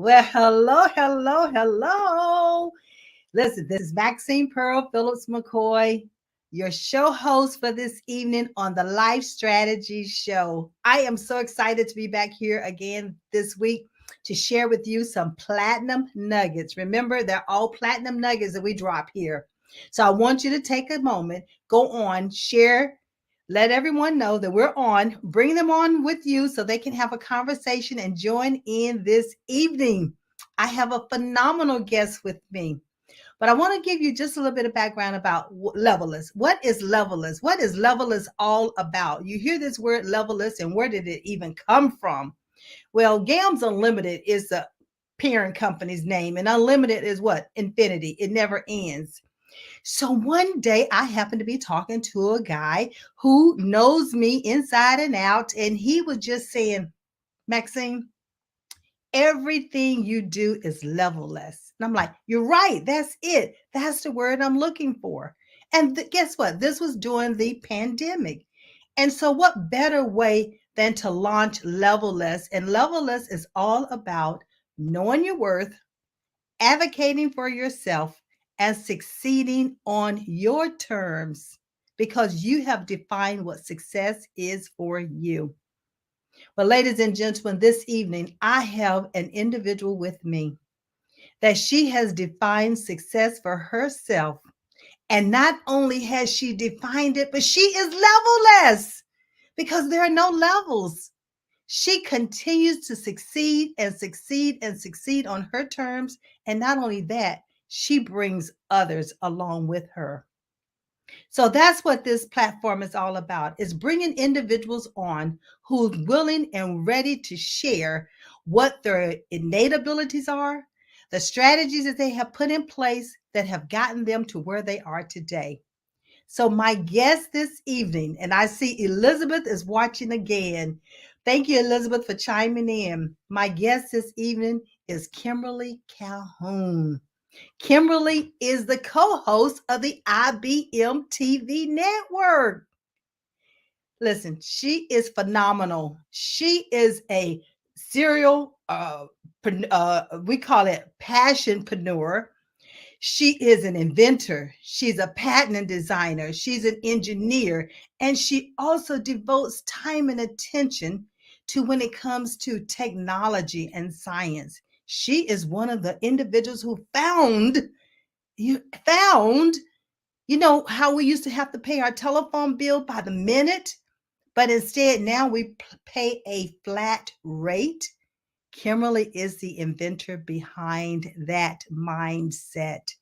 Well, hello, hello, hello. Listen, this is Maxine Phillips McKoy, your show host for this evening on the Life Strategy Show. I am so excited to be back here again this week to share with you some platinum nuggets. Remember, they're all platinum nuggets that we drop here. So I want you to take a moment, go on, share, let everyone know that we're on, bring them on with you so they can have a conversation and join in this evening. I have a phenomenal guest with me. But I want to give you just a little bit of background about Levelist. What is Levelist? What is Levelist all about? You hear this word Levelist, and where did it even come from? Well, Gams Unlimited is the parent company's name, and Unlimited is what? Infinity. It never ends. So one day I happened to be talking to a guy who knows me inside and out, and he was just saying, Maxine, everything you do is levelless. And I'm like, you're right. That's it. That's the word I'm looking for. And guess what? This was during the pandemic. And so, what better way than to launch Levelless? And Levelless is all about knowing your worth, advocating for yourself, and succeeding on your terms because you have defined what success is for you. Well, ladies and gentlemen, this evening I have an individual with me that she has defined success for herself. And not only has she defined it, but she is levelless because there are no levels. She continues to succeed and succeed and succeed on her terms. And not only that, she brings others along with her. So that's what this platform is all about, is bringing individuals on who's willing and ready to share what their innate abilities are, the strategies that they have put in place that have gotten them to where they are today. So my guest this evening, and I see Elizabeth is watching again. Thank you, Elizabeth, for chiming in. My guest this evening is Kimberly Calhoun. Kimberly is the co-host of the IBM TV network. Listen, she is phenomenal. She is a serial, we call it passionpreneur. She is an inventor. She's a patent designer. She's an engineer. And she also devotes time and attention to when it comes to technology and science. She is one of the individuals who found, how we used to have to pay our telephone bill by the minute, but instead now we pay a flat rate. Kimberly is the inventor behind that mindset.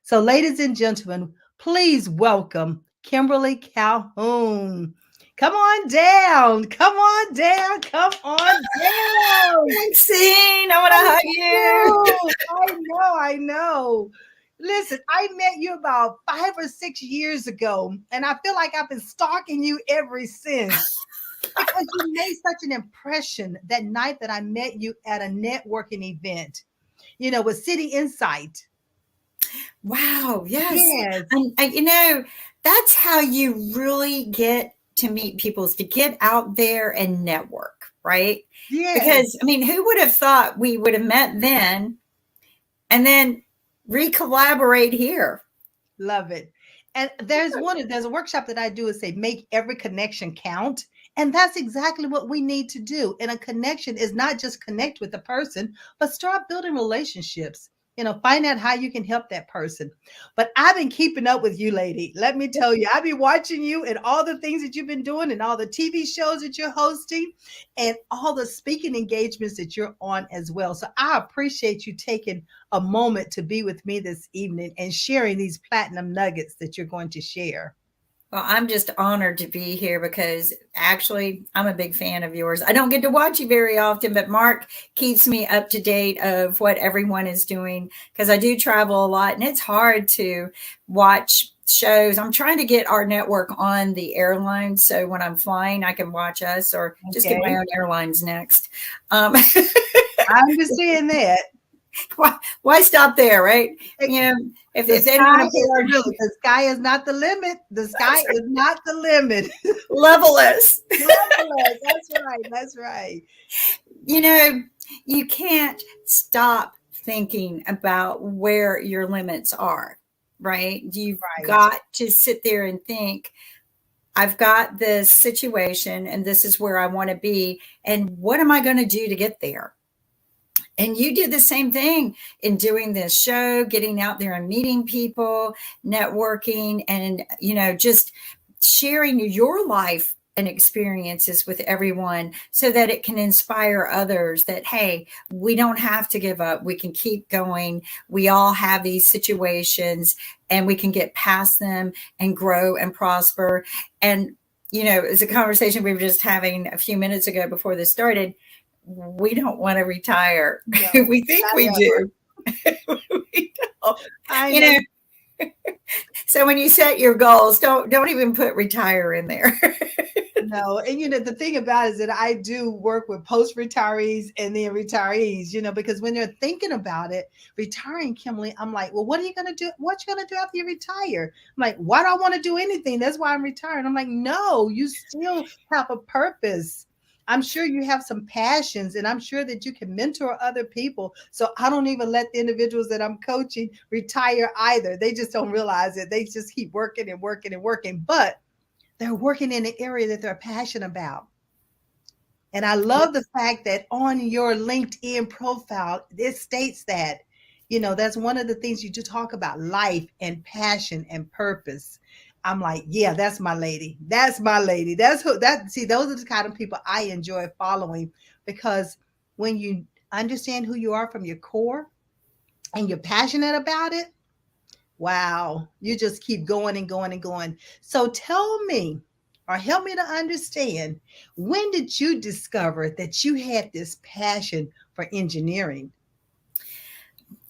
So, ladies and gentlemen, please welcome Kimberly Calhoun. Come on down. Come on down. Come on down. Maxine, I want to hug you. I know. Listen, I met you about 5 or 6 years ago, and I feel like I've been stalking you ever since because you made such an impression that night that I met you at a networking event, with City Insight. Wow, yes. Yes. And that's how you really get to meet people, is to get out there and network, right? Yes. Because, who would have thought we would have met then and then re-collaborate here? Love it. And there's a workshop that I do is say make every connection count. And that's exactly what we need to do. And a connection is not just connect with the person, but start building relationships. Find out how you can help that person. But I've been keeping up with you, lady. Let me tell you, I've been watching you and all the things that you've been doing and all the TV shows that you're hosting and all the speaking engagements that you're on as well. So I appreciate you taking a moment to be with me this evening and sharing these platinum nuggets that you're going to share. Well, I'm just honored to be here because actually I'm a big fan of yours. I don't get to watch you very often, but Mark keeps me up to date of what everyone is doing because I do travel a lot and it's hard to watch shows. I'm trying to get our network on the airline so when I'm flying, I can watch us or just get my own airlines next. I understand that. Why stop there, right? If anyone the sky is not the limit. The sky is not the limit. Levelless. Levelless. That's right. You know, you can't stop thinking about where your limits are, right? You've Right. got to sit there and think, I've got this situation and this is where I want to be. And what am I going to do to get there? And you did the same thing in doing this show, getting out there and meeting people, networking, and, just sharing your life and experiences with everyone so that it can inspire others that, hey, we don't have to give up. We can keep going. We all have these situations and we can get past them and grow and prosper. And, it was a conversation we were just having a few minutes ago before this started. We don't want to retire. No, We think not we ever. do. We don't. I You know. know, so when you set your goals, don't even put retire in there. No, and the thing about it is that I do work with post retirees and then retirees, because when they're thinking about it, retiring, Kimberly, I'm like, well, what are you going to do? What you going to do after you retire? I'm like, why do I want to do anything? That's why I'm retiring. I'm like, no, you still have a purpose. I'm sure you have some passions and I'm sure that you can mentor other people. So I don't even let the individuals that I'm coaching retire either. They just don't realize it. They just keep working and working and working. But they're working in the area that they're passionate about. And I love the fact that on your LinkedIn profile, it states that, that's one of the things you do talk about life and passion and purpose. I'm like, yeah, that's my lady. That's my lady. That's who that see, those are the kind of people I enjoy following because when you understand who you are from your core and you're passionate about it, wow, you just keep going and going and going. So tell me, or help me to understand, when did you discover that you had this passion for engineering?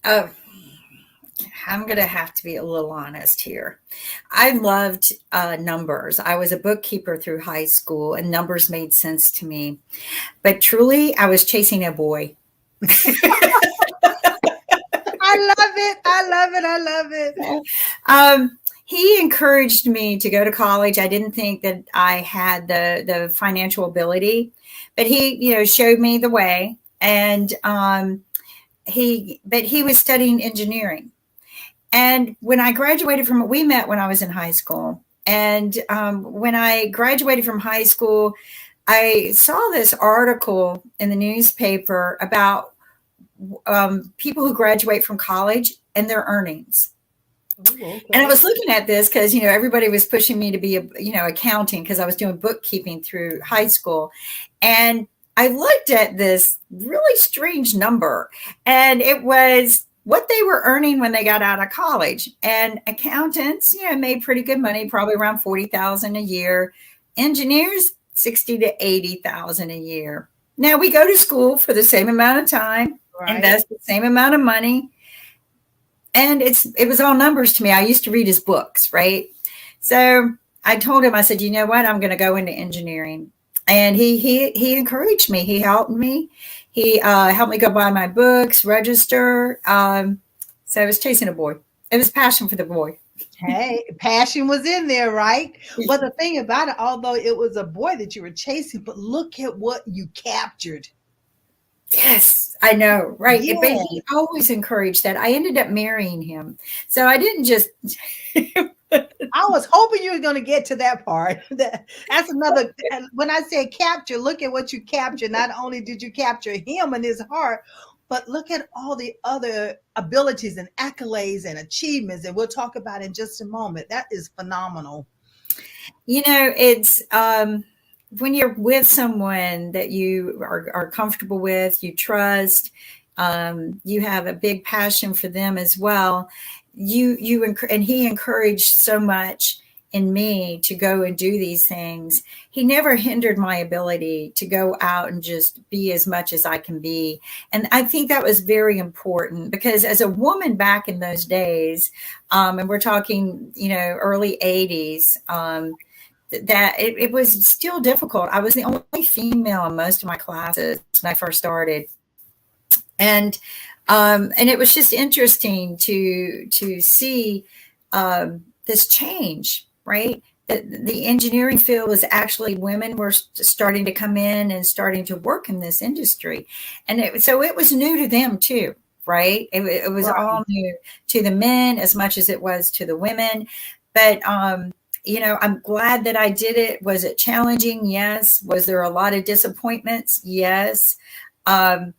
Oh, I'm going to have to be a little honest here. I loved numbers. I was a bookkeeper through high school, and numbers made sense to me. But truly, I was chasing a boy. I love it. I love it. I love it. He encouraged me to go to college. I didn't think that I had the financial ability, but he, showed me the way. And he was studying engineering. And when I graduated from, we met when I was in high school. And when I graduated from high school, I saw this article in the newspaper about people who graduate from college and their earnings. Ooh, okay. And I was looking at this because, everybody was pushing me to be, accounting because I was doing bookkeeping through high school. And I looked at this really strange number, and it was what they were earning when they got out of college. And accountants, made pretty good money, probably around $40,000 a year. Engineers, $60,000 to $80,000 a year. Now we go to school for the same amount of time, Right. invest the same amount of money. And it was all numbers to me. I used to read his books, right? So I told him, I said, you know what? I'm going to go into engineering. And he encouraged me. He helped me. He helped me go buy my books, register. So I was chasing a boy. It was passion for the boy. Hey, passion was in there, right? But the thing about it, although it was a boy that you were chasing, but look at what you captured. Yes, I know, right? Yeah. But he always encouraged that. I ended up marrying him. So I didn't just I was hoping you were going to get to that part. That's another. When I say capture, look at what you captured. Not only did you capture him and his heart, but look at all the other abilities and accolades and achievements. And we'll talk about in just a moment. That is phenomenal. it's when you're with someone that you are comfortable with, you trust, you have a big passion for them as well. And he encouraged so much in me to go and do these things. He never hindered my ability to go out and just be as much as I can be. And I think that was very important because as a woman back in those days, and we're talking, early 80s, that it was still difficult. I was the only female in most of my classes when I first started. And it was just interesting to see this change, right? the engineering field was actually women were starting to come in and starting to work in this industry. And so it was new to them too, right? It was Right. all new to the men as much as it was to the women. But, I'm glad that I did it. Was it challenging? Yes. Was there a lot of disappointments? Yes. Um,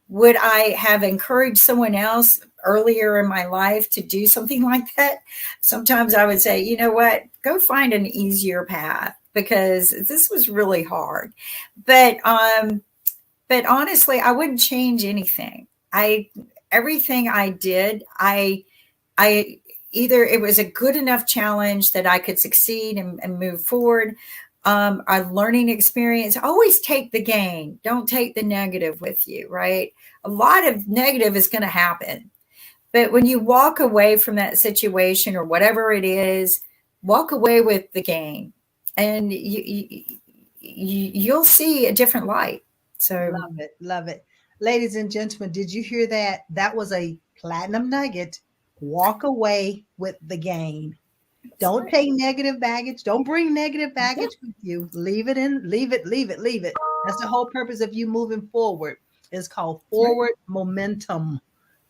would I have encouraged someone else earlier in my life to do something like that? Sometimes I would say, you know what, go find an easier path because this was really hard. But honestly, I wouldn't change anything. I Everything I did, I either it was a good enough challenge that I could succeed and move forward. A learning experience. Always take the gain. Don't take the negative with you, right? A lot of negative is going to happen. But when you walk away from that situation or whatever it is, walk away with the gain and you'll see a different light. So Love it. Love it. Ladies and gentlemen, did you hear that? That was a platinum nugget. Walk away with the gain. that's Don't right. take negative baggage. Don't bring negative baggage with you. Leave it in, leave it, leave it, leave it. That's the whole purpose of you moving forward. It's called That's right. forward momentum.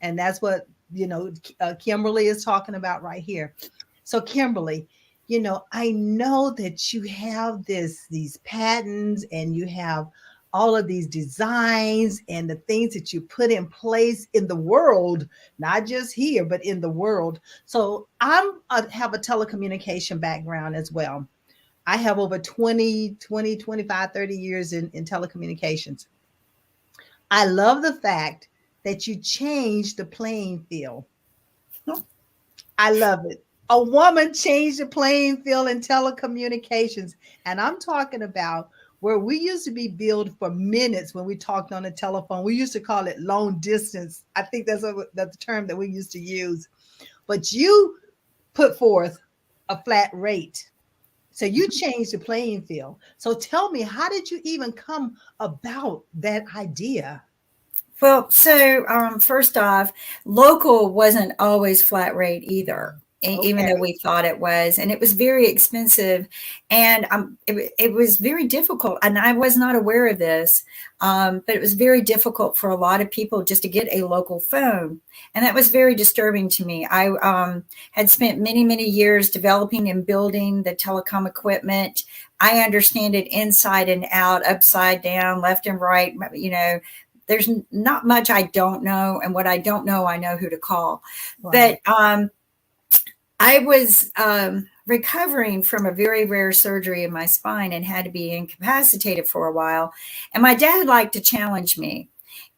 And that's what, Kimberly is talking about right here. So, Kimberly, I know that you have these patents and you have all of these designs and the things that you put in place in the world, not just here, but in the world. So have a telecommunication background as well. I have over 25, 30 years in telecommunications. I love the fact that you changed the playing field. I love it. A woman changed the playing field in telecommunications. And I'm talking about where we used to be billed for minutes when we talked on the telephone. We used to call it long distance. I think that's the term that we used to use. But you put forth a flat rate. So you changed the playing field. So tell me, how did you even come about that idea? Well, so first off, local wasn't always flat rate either, even though Okay. we thought it was, and it was very expensive, and it was very difficult. And I was not aware of this, but it was very difficult for a lot of people just to get a local phone, and that was very disturbing to me. I had spent many, many years developing and building the telecom equipment. I understand it inside and out, upside down, left and right. There's not much I don't know, and what I don't know, I know who to call. Right. But I was recovering from a very rare surgery in my spine and had to be incapacitated for a while. And my dad liked to challenge me,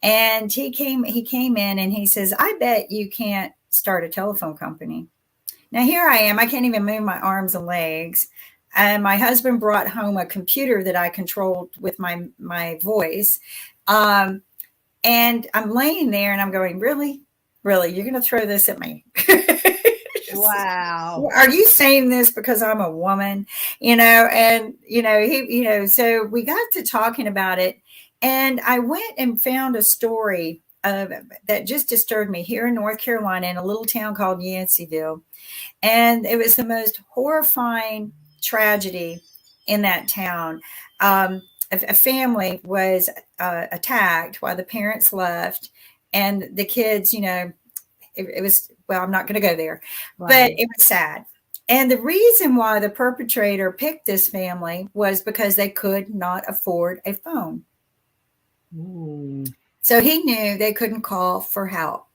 and he came in and he says, "I bet you can't start a telephone company." Now here I am, I can't even move my arms and legs. And my husband brought home a computer that I controlled with my voice. Um, and I'm laying there and I'm going, really? Really? You're going to throw this at me? Wow. Are you saying this because I'm a woman? So we got to talking about it. And I went and found a story that just disturbed me here in North Carolina in a little town called Yanceyville. And it was the most horrifying tragedy in that town. A family was attacked while the parents left, and the kids, it was, well, I'm not going to go there, but Right. it was sad. And the reason why the perpetrator picked this family was because they could not afford a phone. Ooh. So he knew they couldn't call for help.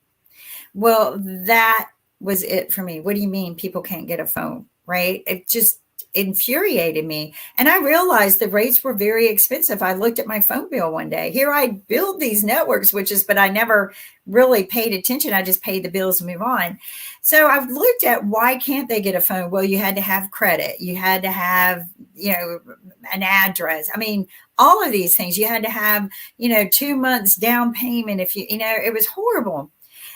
Well, that was it for me. What do you mean people can't get a phone, right? It just infuriated me. And I realized the rates were very expensive. I looked at my phone bill one day. Here I build these network switches, but I never really paid attention. I just paid the bills and move on. So I've looked at why can't they get a phone? Well, you had to have credit. You had to have, an address. I mean, all of these things. You had to have, 2 months down payment if it was horrible.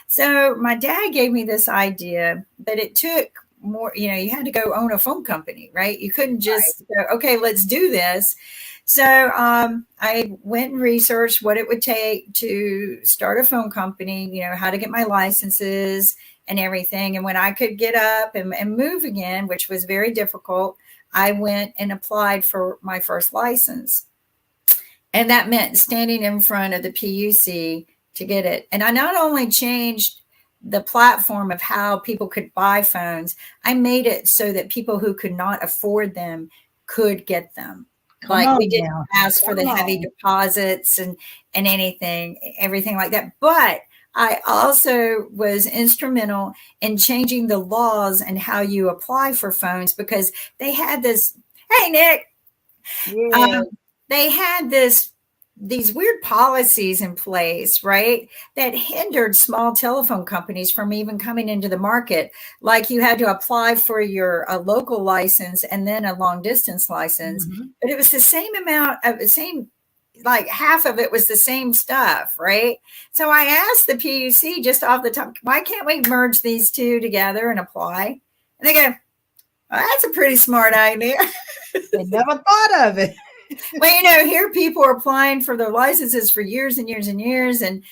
So my dad gave me this idea, but it took more, you had to go own a phone company, right? You couldn't just go, okay, let's do this. So I went and researched what it would take to start a phone company, how to get my licenses and everything. And when I could get up and move again, which was very difficult, I went and applied for my first license. And that meant standing in front of the PUC to get it. And I not only changed the platform of how people could buy phones, I made it so that people who could not afford them could get them. Come Like, we on didn't now. ask for the Come heavy on. deposits and everything like that. But I also was instrumental in changing the laws and how you apply for phones, because they had this, hey Nick, Yeah. um, they had these weird policies in place, right, that hindered small telephone companies from even coming into the market. Like, you had to apply for your a local license and then a long distance license, Mhm. but it was the same amount of the same, like half of it was the same stuff, right? So I asked the PUC just off the top, why can't we merge these two together and apply? And they go, well, that's a pretty smart idea. They never thought of it. Well, here people are applying for their licenses for years and years and years. And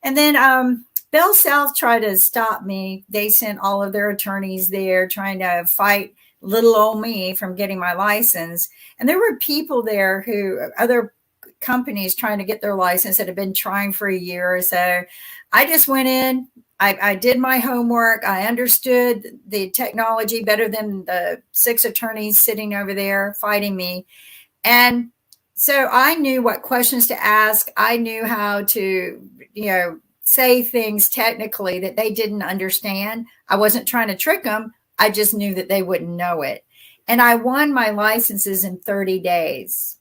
then Bell South tried to stop me. They sent all of their attorneys there trying to fight little old me from getting my license. And there were people there other companies trying to get their license that had been trying for a year or so. I just went in. I did my homework. I understood the technology better than the 6 attorneys sitting over there fighting me. And so I knew what questions to ask. I knew how to, say things technically that they didn't understand. I wasn't trying to trick them. I just knew that they wouldn't know it. And I won my licenses in 30 days.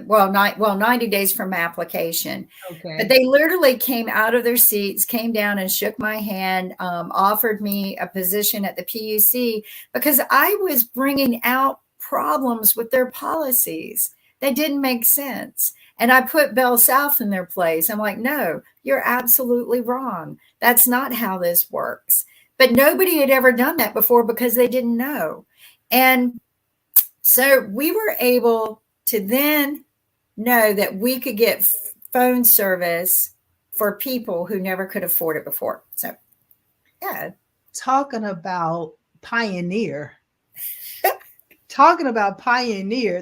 Well, 90 days from application. Okay. But they literally came out of their seats, came down and shook my hand, offered me a position at the PUC, because I was bringing out problems with their policies that didn't make sense. And I put Bell South in their place. I'm like, no, you're absolutely wrong. That's not how this works. But nobody had ever done that before because they didn't know. And so we were able to then know that we could get phone service for people who never could afford it before. So, yeah. Talking about pioneer.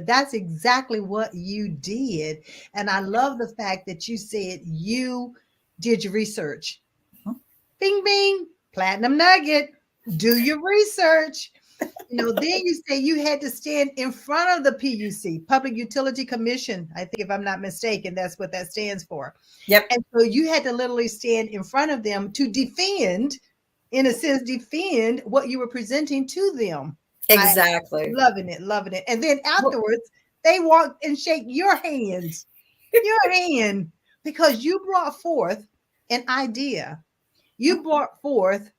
That's exactly what you did. And I love the fact that you said you did your research. Bing, bing, platinum nugget. Do your research. Then you say you had to stand in front of the PUC, Public Utility Commission. I think, if I'm not mistaken, that's what that stands for. Yep. And so you had to literally stand in front of them to defend what you were presenting to them. Exactly. Loving it. And then afterwards, they walk and shake your hand, because you brought forth an idea. You brought forth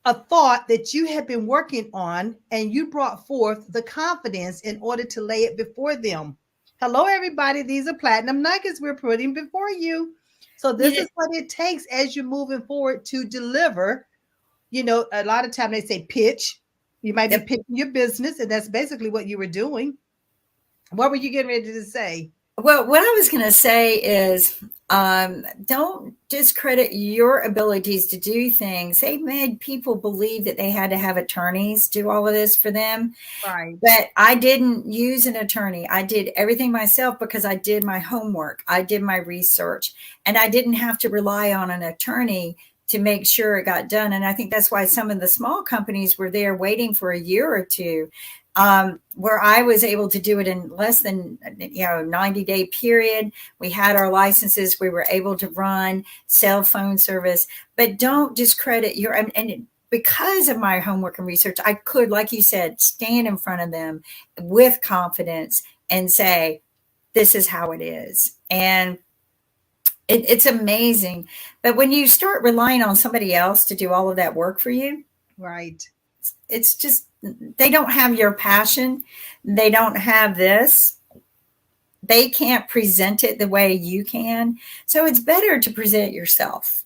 a thought that you had been working on, and you brought forth the confidence in order to lay it before them. Hello, everybody. These are platinum nuggets we're putting before you. So this is what it takes as you're moving forward to deliver. A lot of time they say pitch. You might be pitching your business, and that's basically what you were doing. What were you getting ready to say? Well, what I was going to say is, don't discredit your abilities to do things. They made people believe that they had to have attorneys do all of this for them. Right. But I didn't use an attorney. I did everything myself because I did my homework. I did my research, and I didn't have to rely on an attorney to make sure it got done. And I think that's why some of the small companies were there waiting for a year or two. Where I was able to do it in less than 90-day period. We had our licenses. We were able to run cell phone service. But don't discredit and because of my homework and research, I could, like you said, stand in front of them with confidence and say, this is how it is. And it's amazing. But when you start relying on somebody else to do all of that work for you, right, it's just, they don't have your passion. They don't have this. They can't present it the way you can. So it's better to present yourself.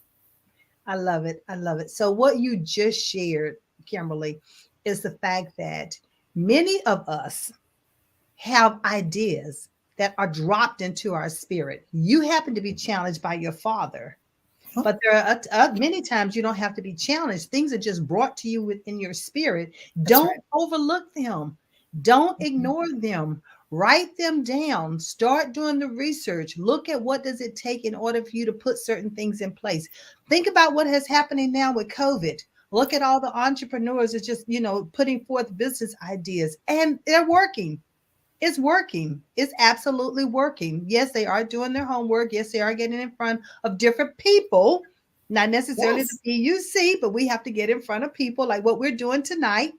I love it. So what you just shared, Kimberly, is the fact that many of us have ideas that are dropped into our spirit. You happen to be challenged by your father. But there are many times you don't have to be challenged. Things are just brought to you within your spirit. Don't overlook them. Don't ignore them. Write them down. Start doing the research. Look at what does it take in order for you to put certain things in place. Think about what is happening now with COVID. Look at all the entrepreneurs that just, putting forth business ideas and they're working. It's working. It's absolutely working. Yes, they are doing their homework. Yes, they are getting in front of different people, not necessarily the Yes. PUC, but we have to get in front of people like what we're doing tonight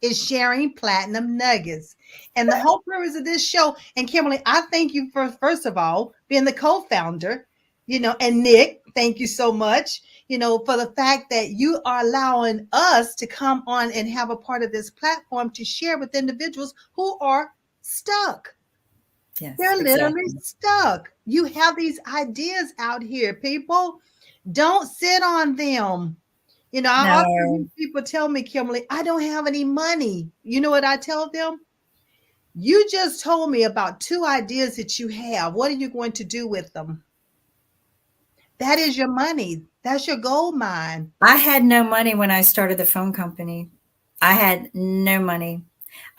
is sharing platinum nuggets. And the whole purpose of this show, and Kimberly, I thank you for, first of all, being the co founder, and Nick, thank you so much, for the fact that you are allowing us to come on and have a part of this platform to share with individuals who are stuck. Yes, They're literally exactly. stuck. You have these ideas out here, people. Don't sit on them. I often hear No, people tell me, Kimberly, I don't have any money. You know what I tell them? You just told me about two ideas that you have. What are you going to do with them? That is your money. That's your gold mine. I had no money when I started the phone company. I had no money.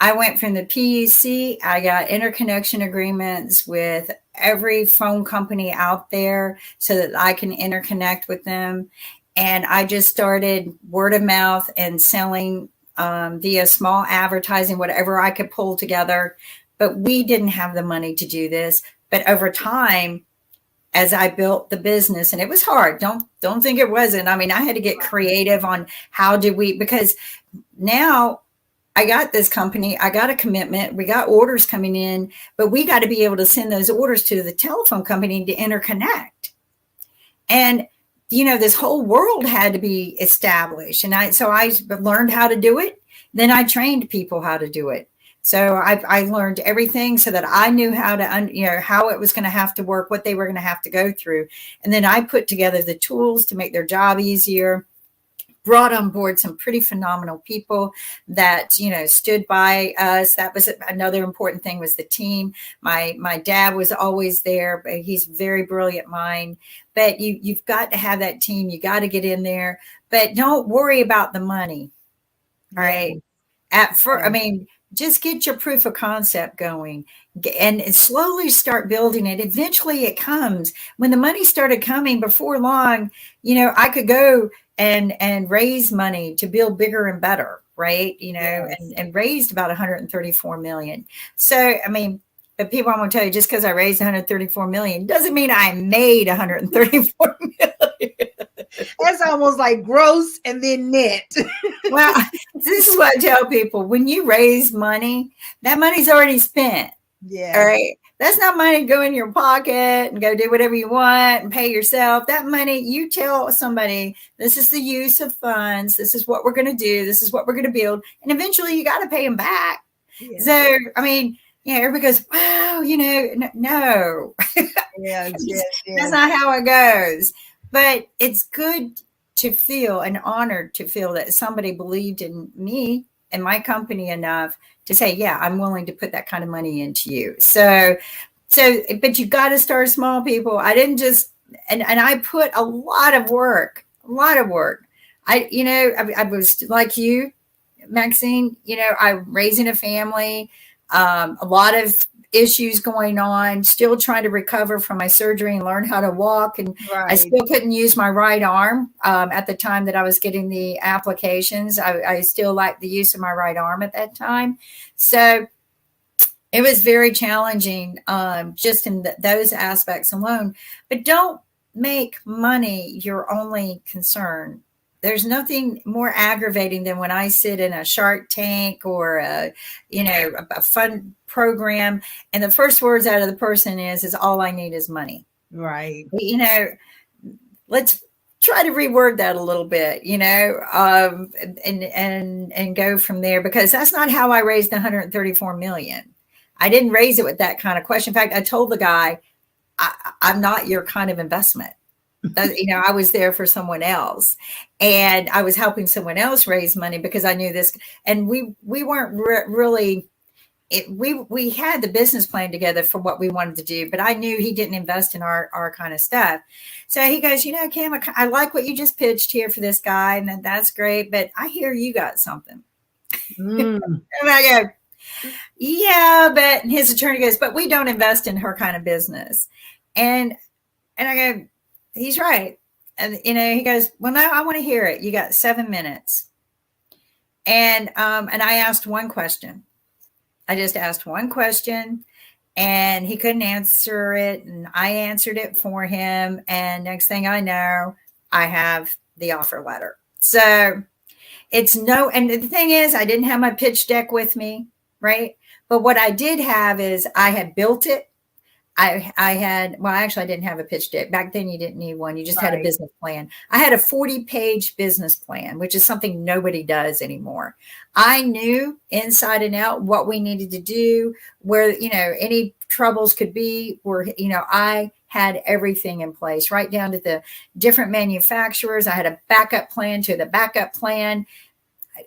I went from the PUC, I got interconnection agreements with every phone company out there so that I can interconnect with them. And I just started word of mouth and selling via small advertising, whatever I could pull together. But we didn't have the money to do this. But over time, as I built the business, and it was hard. Don't think it wasn't. I mean, I had to get creative on how did we, because now I got this company, I got a commitment, we got orders coming in, but we got to be able to send those orders to the telephone company to interconnect. And this whole world had to be established. And I learned how to do it. Then I trained people how to do it. So I learned everything so that I knew how to, how it was going to have to work, what they were going to have to go through. And then I put together the tools to make their job easier, brought on board some pretty phenomenal people that stood by us. That was another important thing, was the team. My dad was always there, but he's a very brilliant mind. But you've got to have that team. You got to get in there, but don't worry about the money. All Yeah. right. I mean, just get your proof of concept going and slowly start building it. Eventually it comes. When the money started coming before long, I could go and raise money to build bigger and better, right? Yes. And raised about 134 million. So, I mean, but people, I'm going to tell you, just because I raised 134 million doesn't mean I made 134 million. That's almost like gross and then net. Well, this is what I tell people. When you raise money, that money's already spent. All Yes. right. That's not money to go in your pocket and go do whatever you want and pay yourself. That money, you tell somebody, this is the use of funds. This is what we're going to do. This is what we're going to build. And eventually you got to pay them back. Yes. So, I mean, everybody goes, wow, no. Yes. Yes. That's Yes. not how it goes. But it's good to feel and honored to feel that somebody believed in me and my company enough to say, yeah, I'm willing to put that kind of money into you. So, but you got to start small, people. I didn't just, and I put a lot of work. I was like you, Maxine, I'm raising a family, a lot of issues going on, still trying to recover from my surgery and learn how to walk. And I Right. still couldn't use my right arm at the time that I was getting the applications. I still liked the use of my right arm at that time. So it was very challenging just in those aspects alone. But don't make money your only concern. There's nothing more aggravating than when I sit in a Shark Tank or a fun program, and the first words out of the person is all I need is money. Right. Let's try to reword that a little bit, and go from there, because that's not how I raised 134 million. I didn't raise it with that kind of question. In fact, I told the guy, I'm not your kind of investment. I was there for someone else, and I was helping someone else raise money because I knew this, and we weren't really. We had the business plan together for what we wanted to do, but I knew he didn't invest in our kind of stuff. So he goes, Kim, I like what you just pitched here for this guy, and that's great, but I hear you got something. Mm. And I go, Yeah, but his attorney goes, but we don't invest in her kind of business. And I go, he's right. And he goes, well, no, I want to hear it. You got 7 minutes. And I asked one question. I just asked one question, and he couldn't answer it, and I answered it for him. And next thing I know, I have the offer letter. So and the thing is, I didn't have my pitch deck with me, right? But what I did have is I had built it. Actually, I didn't have a pitch deck. Back then, you didn't need one. You just had a business plan. I had a 40-page business plan, which is something nobody does anymore. I knew inside and out what we needed to do, where, any troubles could be, where, I had everything in place, right down to the different manufacturers. I had a backup plan to the backup plan.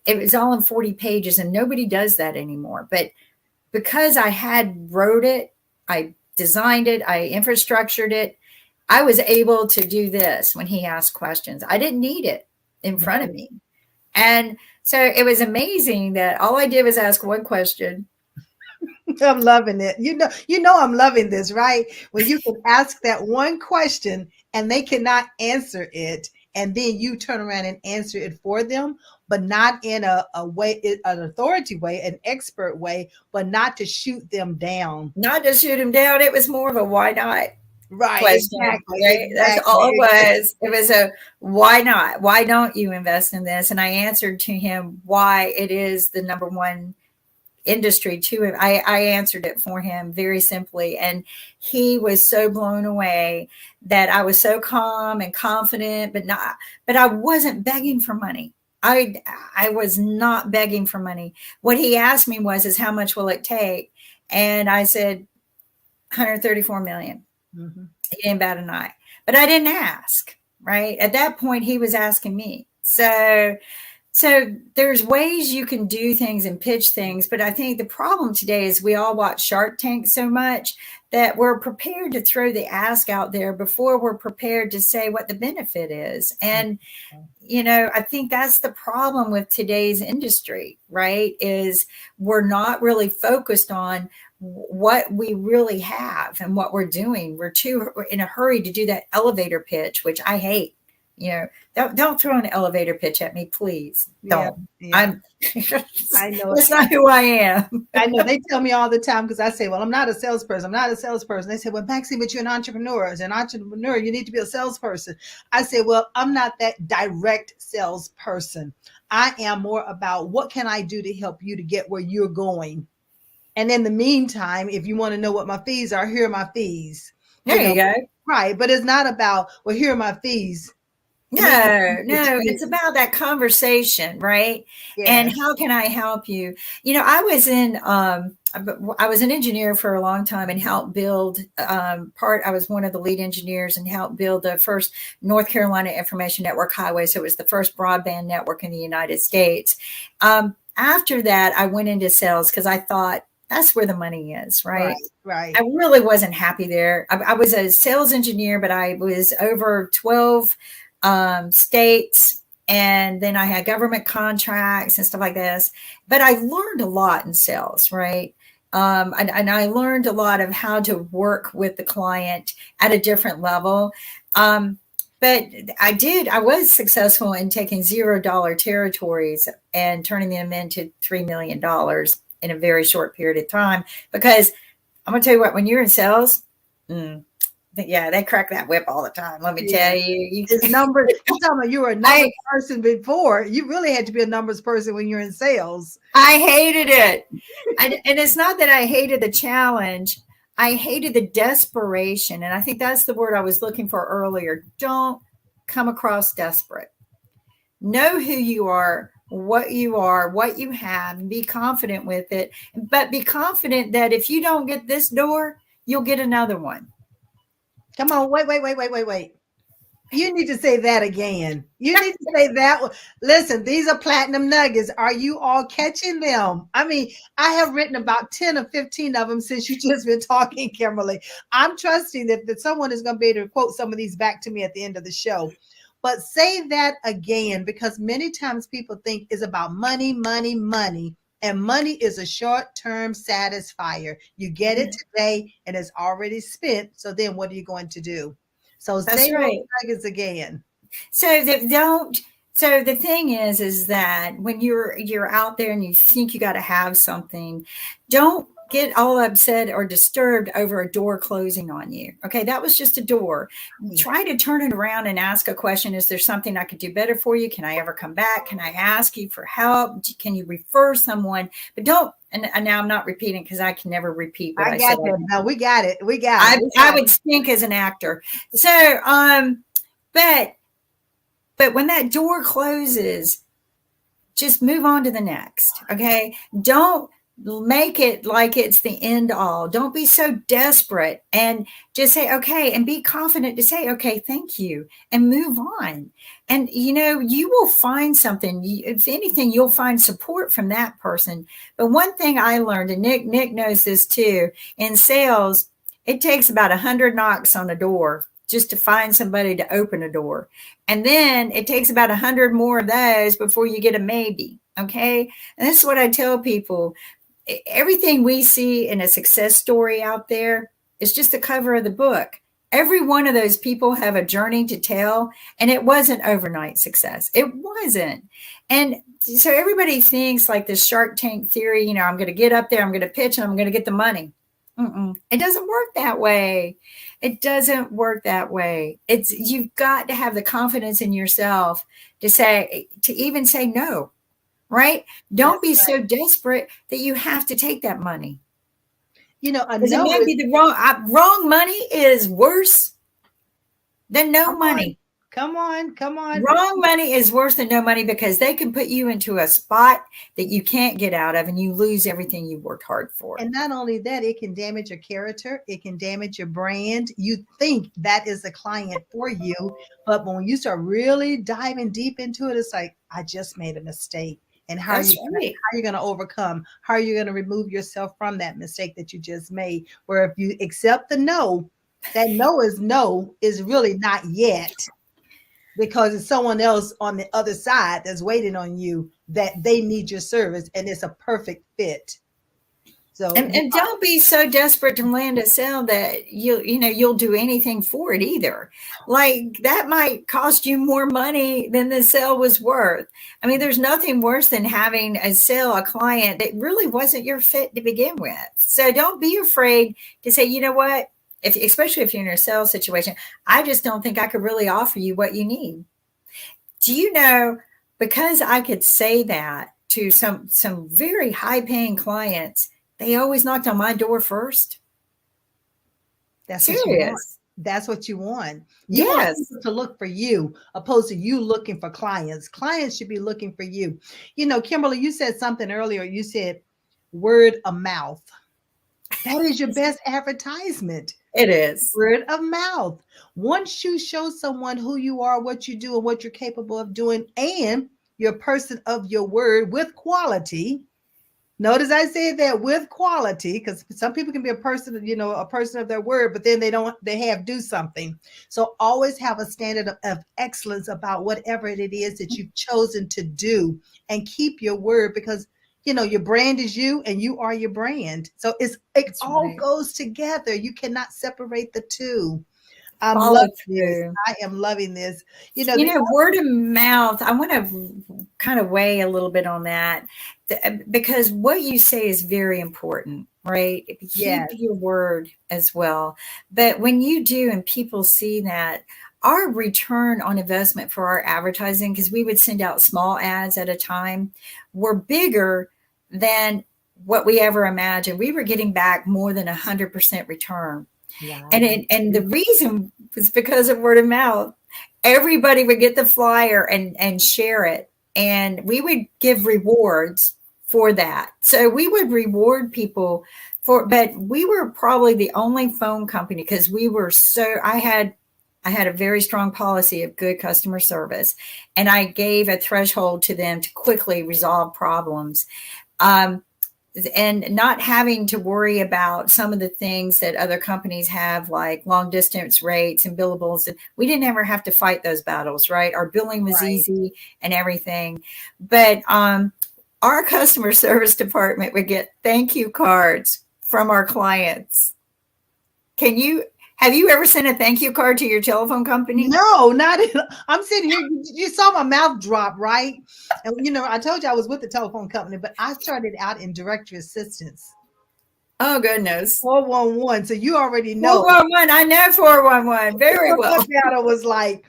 It was all in 40 pages, and nobody does that anymore. But because I had wrote it, I designed it, I infrastructured it, I was able to do this when he asked questions. I didn't need it in front of me. And so it was amazing that all I did was ask one question. I'm loving it. I'm loving this, right? When you can ask that one question and they cannot answer it, and then you turn around and answer it for them, but not in a way, an authority way, an expert way, but not to shoot them down. Not to shoot them down. It was more of a why not question. Exactly, right? exactly. That's all it was. It was a why not? Why don't you invest in this? And I answered to him why it is the number one industry to him. I answered it for him very simply. And he was so blown away that I was so calm and confident, but I wasn't begging for money. I was not begging for money. What he asked me is how much will it take? And I said, 134 million. Mm-hmm. He didn't bat an eye, but I didn't ask, right? At that point, he was asking me. So there's ways you can do things and pitch things, but I think the problem today is we all watch Shark Tank so much that we're prepared to throw the ask out there before we're prepared to say what the benefit is. And, I think that's the problem with today's industry, right? Is we're not really focused on what we really have and what we're doing. We're in a hurry to do that elevator pitch, which I hate. Don't throw an elevator pitch at me, please. Don't. Yeah. I know that's not who I am. I know they tell me all the time, because I say, well, I'm not a salesperson. They say, well, Maxine, but you're an entrepreneur. As an entrepreneur, you need to be a salesperson. I say, well, I'm not that direct salesperson. I am more about what can I do to help you to get where you're going. And in the meantime, if you want to know what my fees are, here are my fees. There you go. Right. But it's not about, well, here are my fees. No, it's about that conversation, right? Yeah. And how can I help you? I was an engineer for a long time and helped build I was one of the lead engineers and helped build the first North Carolina Information Network highway. So it was the first broadband network in the United States. After that, I went into sales because I thought that's where the money is, right? Right. I really wasn't happy there. I was a sales engineer, but I was over 12 states, and then I had government contracts and stuff like this. But I learned a lot in sales, right? And I learned a lot of how to work with the client at a different level. But I was successful in taking $0 territories and turning them into $3 million in a very short period of time. Because I'm going to tell you what, when you're in sales, they crack that whip all the time. Let me tell you. It's numbers. You're talking about you were a numbers person before. You really had to be a numbers person when you're in sales. I hated it. And it's not that I hated the challenge. I hated the desperation. And I think that's the word I was looking for earlier. Don't come across desperate. Know who you are, what you have, be confident with it. But be confident that if you don't get this door, you'll get another one. Come on, wait. You need to say that again. You need to say that one. Listen, these are platinum nuggets. Are you all catching them? I mean, I have written about 10 or 15 of them since you just been talking, Kimberly. I'm trusting that someone is going to be able to quote some of these back to me at the end of the show. But say that again, because many times people think it's about money, And money is a short-term satisfier. You get it today and it's already spent. So then what are you going to do? So That's say those right. nuggets again. So that don't. So the thing is that when you're out there and you think you got to have something, don't get all upset or disturbed over a door closing on you. Okay, that was just a door. Try to turn it around and ask a question. Is there something I could do better for you? Can I ever come back? Can I ask you for help? Can you refer someone? But don't. And now I'm not repeating because I can never repeat what I I said. got that. No, we got it. We got it. I would stink as an actor. So, but when that door closes, just move on to the next. Okay. Don't make it like it's the end all. Don't be so desperate, and just say, okay, and be confident to say, okay, thank you, and move on. And, you will find something. If anything, you'll find support from that person. But one thing I learned, and Nick knows this too, in sales, it takes about 100 knocks on a door just to find somebody to open a door. And then it takes about 100 more of those before you get a maybe. Okay. And this is what I tell people. Everything we see in a success story out there is just the cover of the book. Every one of those people have a journey to tell, and it wasn't overnight success. It wasn't. And so everybody thinks like this Shark Tank theory, I'm going to get up there, I'm going to pitch, and I'm going to get the money. It doesn't work that way. It doesn't work that way. You've got to have the confidence in yourself to even say no, right? Don't be so desperate that you have to take that money. I know it might be the wrong money is worse than no money. Come on. Wrong money is worse than no money because they can put you into a spot that you can't get out of, and you lose everything you worked hard for. And not only that, it can damage your character. It can damage your brand. You think that is a client for you, but when you start really diving deep into it, it's like, I just made a mistake. And how are you going to overcome? How are you going to remove yourself from that mistake that you just made? Where if you accept the no, that no is really not yet. Because it's someone else on the other side that's waiting on you, that they need your service, and it's a perfect fit. So and don't be so desperate to land a sale that you'll do anything for it either. Like that might cost you more money than the sale was worth. I mean, there's nothing worse than having a client that really wasn't your fit to begin with. So don't be afraid to say, you know what? Especially if you're in a sales situation, I just don't think I could really offer you what you need. Do you know, because I could say that to some very high paying clients, they always knocked on my door first. That's serious. That's what you want. You want people to look for you, opposed to you looking for clients. Clients should be looking for you. Kimberly, you said something earlier. You said word of mouth. That is your best advertisement. It is. Word of mouth. Once you show someone who you are, what you do, and what you're capable of doing, and you're a person of your word with quality. Notice I said that with quality, because some people can be a person of their word, but then they do something. So always have a standard of excellence about whatever it is that you've chosen to do, and keep your word, because your brand is you and you are your brand. So it all goes together. You cannot separate the two. I am loving this. Word of mouth. I want to kind of weigh a little bit on that, because what you say is very important, right? Keep your word as well. But when you do, and people see that, our return on investment for our advertising, because we would send out small ads at a time, were bigger than what we ever imagined. We were getting back more than 100% return. Yeah. And the reason was because of word of mouth. Everybody would get the flyer and share it. And we would give rewards for that. So we would reward people but we were probably the only phone company, because I had a very strong policy of good customer service, and I gave a threshold to them to quickly resolve problems. And not having to worry about some of the things that other companies have, like long distance rates and billables. And we didn't ever have to fight those battles, right? Our billing was easy and everything. But Our customer service department would get thank you cards from our clients. Can you have you ever sent a thank you card to your telephone company? No, not in, I'm sitting here. You saw my mouth drop, right? And I told you I was with the telephone company, but I started out in directory assistance. Oh goodness. 411. So you already know 411. I know 411 very well. what that was like.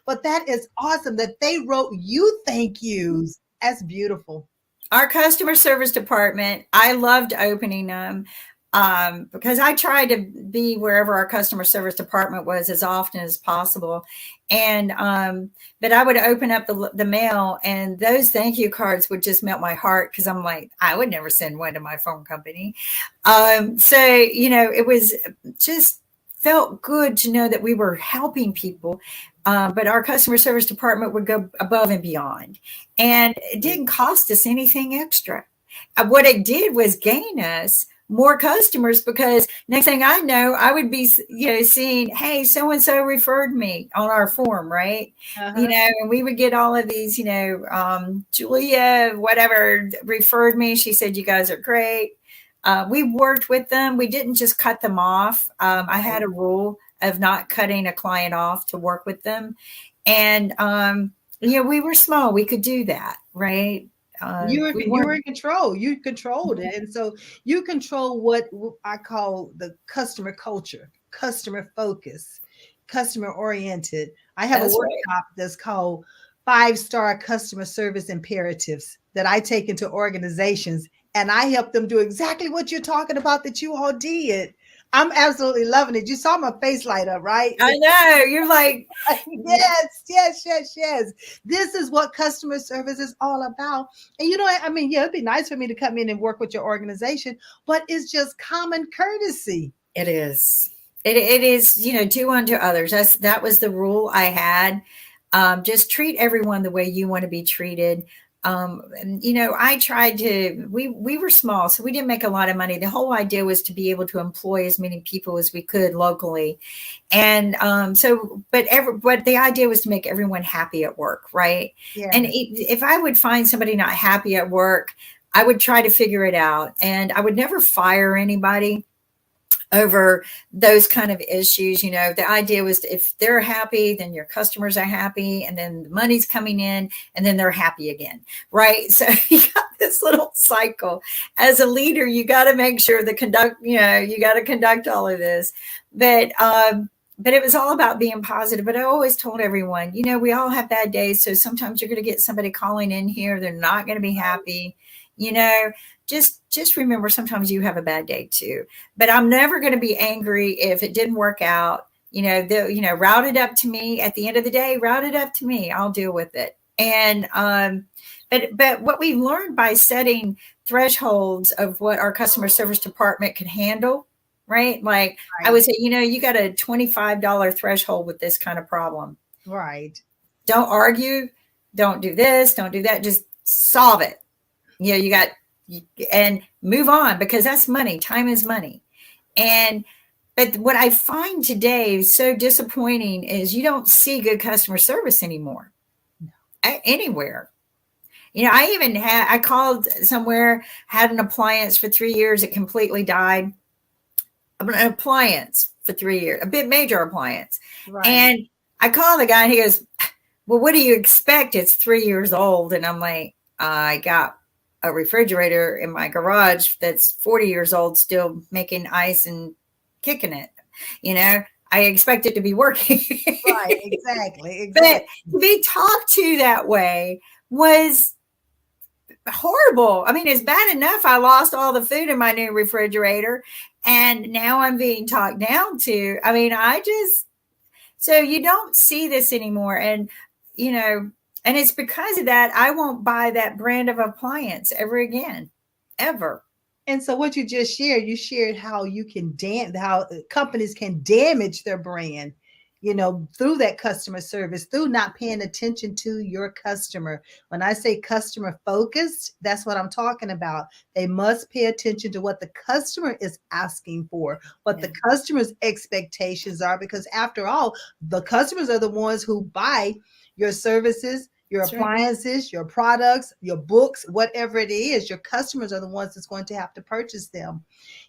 But that is awesome that they wrote you thank yous. That's beautiful. Our customer service department, I loved opening them because I tried to be wherever our customer service department was as often as possible. And, but I would open up the mail, and those thank you cards would just melt my heart because I'm like, I would never send one to my phone company. So, it was just felt good to know that we were helping people. But our customer service department would go above and beyond, and it didn't cost us anything extra. What it did was gain us more customers, because next thing I know, I would be, seeing, hey, so and so referred me on our form, right? Uh-huh. And we would get all of these, Julia, whatever, referred me. She said, you guys are great. We worked with them. We didn't just cut them off. I had a rule of not cutting a client off to work with them. And, we were small. We could do that, right? You were in control. You controlled it. And so you control what I call the customer culture, customer focus, customer oriented. I have a That's right. workshop that's called 5-star customer service imperatives that I take into organizations, and I help them do exactly what you're talking about that you all did. I'm absolutely loving it. You saw my face light up, right? I know. You're like, Yes, yes, yes, yes. This is what customer service is all about. And I mean, yeah, it'd be nice for me to come in and work with your organization, but it's just common courtesy. it is. It is, do unto others. That was the rule I had. Just treat everyone the way you want to be treated. And, I tried to, we were small, so we didn't make a lot of money. The whole idea was to be able to employ as many people as we could locally. And but the idea was to make everyone happy at work, right? Yeah. And if I would find somebody not happy at work, I would try to figure it out. And I would never fire anybody over those kind of issues. The idea was, if they're happy, then your customers are happy, and then the money's coming in, and then they're happy again, right? So you got this little cycle. As a leader, you got to make sure you got to conduct all of this. But it was all about being positive. But I always told everyone, we all have bad days. So sometimes you're going to get somebody calling in here, they're not going to be happy. Just remember, sometimes you have a bad day too. But I'm never going to be angry if it didn't work out. Route it up to me at the end of the day. Route it up to me. I'll deal with it. And but what we learned by setting thresholds of what our customer service department can handle, right? Like, I would say, you got a $25 threshold with this kind of problem. Right. Don't argue. Don't do this. Don't do that. Just solve it. And move on, because that's money. Time is money. But what I find today is so disappointing is you don't see good customer service anymore. Anywhere. I called somewhere, had an appliance for 3 years. It completely died. An appliance for 3 years, a bit major appliance. Right. And I called the guy, and he goes, well, what do you expect? It's 3 years old. And I'm like, I got a refrigerator in my garage that's 40 years old, still making ice and kicking it. I expect it to be working. Right, exactly. But to be talked to that way was horrible. I mean, it's bad enough I lost all the food in my new refrigerator, and now I'm being talked down to. I mean, so you don't see this anymore. And, and it's because of that, I won't buy that brand of appliance ever again, ever. And so what you just shared, you shared how how companies can damage their brand, through that customer service, through not paying attention to your customer. When I say customer focused, that's what I'm talking about. They must pay attention to what the customer is asking for, what the customer's expectations are, because after all, the customers are the ones who buy your services, your That's right. appliances, your products, your books, whatever it is, your customers are the ones that's going to have to purchase them.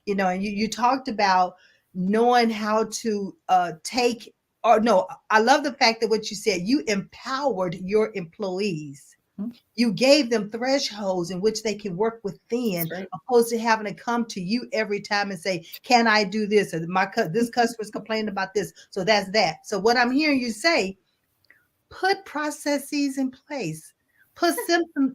And you talked about knowing how to take, or no, I love the fact that what you said, you empowered your employees. Mhm. You gave them thresholds in which they can work That's within, right. opposed to having to come to you every time and say, "Can I do this?" Or this customer's complaining about this, so that's that. So what I'm hearing you say, put processes in place, put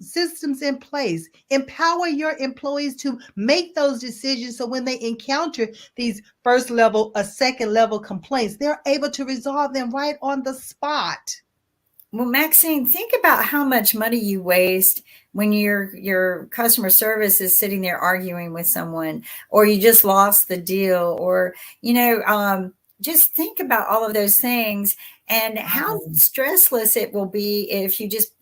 systems in place, empower your employees to make those decisions. So when they encounter these first level or second level complaints, they're able to resolve them right on the spot. Well, Maxine, think about how much money you waste when your customer service is sitting there arguing with someone, or you just lost the deal, or just think about all of those things and how Wow. stressless it will be if you just.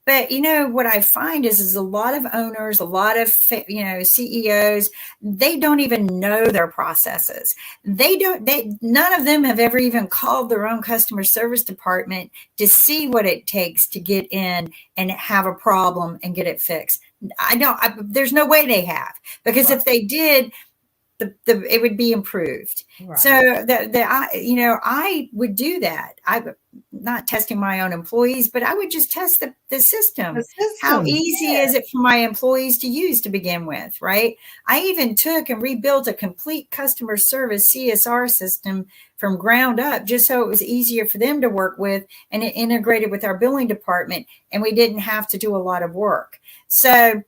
But what I find is a lot of owners, a lot of CEOs, they don't even know their processes. None of them have ever even called their own customer service department to see what it takes to get in and have a problem and get it fixed. There's no way they have, because Right. if they did, it would be improved. So Right. I would do that. I'm not testing my own employees, but I would just test the The system. How system. easy is it for my employees to use to begin with, right? I even took and rebuilt a complete customer service CSR system from ground up, just so it was easier for them to work with, and it integrated with our billing department, and we didn't have to do a lot of work. So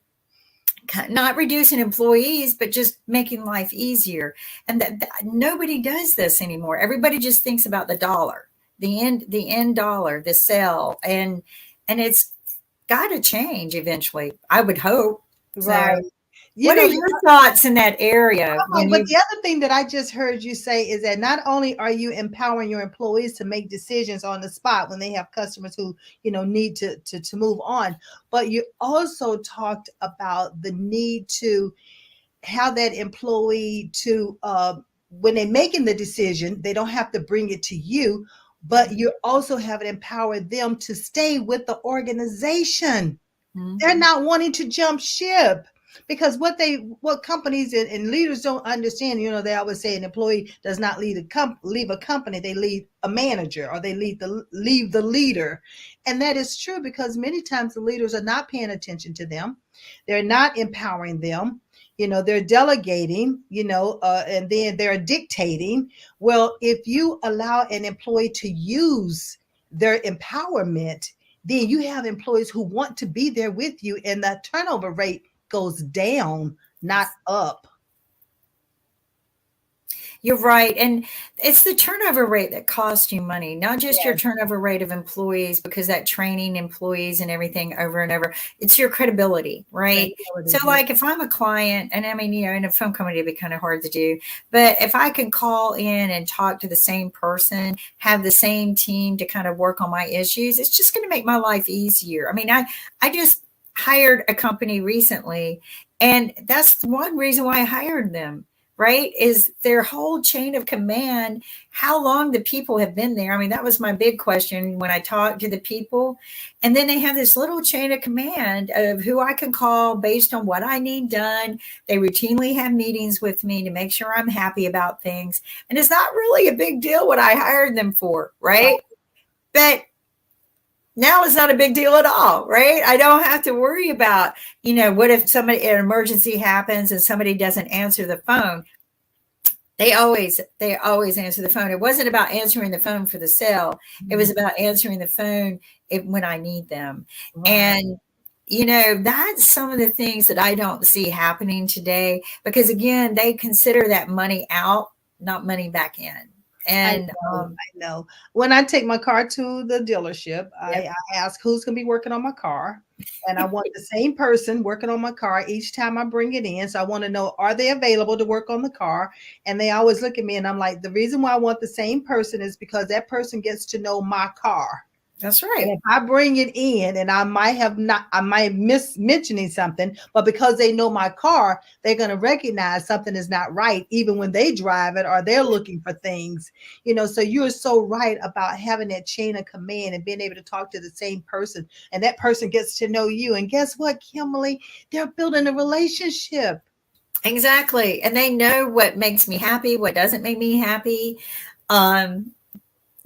not reducing employees, but just making life easier. And that nobody does this anymore. Everybody just thinks about the dollar, the end dollar, the sale, and it's got to change eventually, I would hope. Right. So what are your thoughts in that area Right, when but you? the other thing that I just heard you say is that not only are you empowering your employees to make decisions on the spot when they have customers who need to move on, but you also talked about the need to have that employee to when they're making the decision, they don't have to bring it to you, but you also have to empower them to stay with the organization. Mhm. They're not wanting to jump ship, because what companies and leaders don't understand, they always say an employee does not leave a company, they leave a manager, or they leave the leader. And that is true, because many times the leaders are not paying attention to them, they're not empowering them, they're delegating, and then they're dictating. Well, if you allow an employee to use their empowerment, then you have employees who want to be there with you, and the turnover rate goes down, not up. You're right. And it's the turnover rate that costs you money, not just your Yes. turnover rate of employees, because that training employees and everything over and over, it's your credibility, right? So, Credibility, yeah. like if I'm a client, and I mean, in a phone company, it'd be kind of hard to do, but if I can call in and talk to the same person, have the same team to kind of work on my issues, it's just going to make my life easier. I mean, I just hired a company recently, and that's one reason why I hired them, right? Is their whole chain of command, how long the people have been there. I mean, that was my big question when I talked to the people. And then they have this little chain of command of who I can call based on what I need done. They routinely have meetings with me to make sure I'm happy about things. And it's not really a big deal what I hired them for, right? But now it's not a big deal at all, right? I don't have to worry about, what if an emergency happens and somebody doesn't answer the phone. They always answer the phone. It wasn't about answering the phone for the sale. It was about answering the phone when I need them. Right. And that's some of the things that I don't see happening today, because again, they consider that money out, not money back in. I And know, I know. When I take my car to the dealership, yep. I ask who's going to be working on my car. And I want the same person working on my car each time I bring it in. So I want to know, are they available to work on the car? And they always look at me and I'm like, the reason why I want the same person is because that person gets to know my car. That's And right. if I bring it in and I might miss mentioning something, but because they know my car, they're going to recognize something is not right, even when they drive it or they're looking for things, So you're so right about having that chain of command and being able to talk to the same person, and that person gets to know you. And guess what, Kimberly? They're building a relationship. Exactly. And they know what makes me happy, what doesn't make me happy. Um,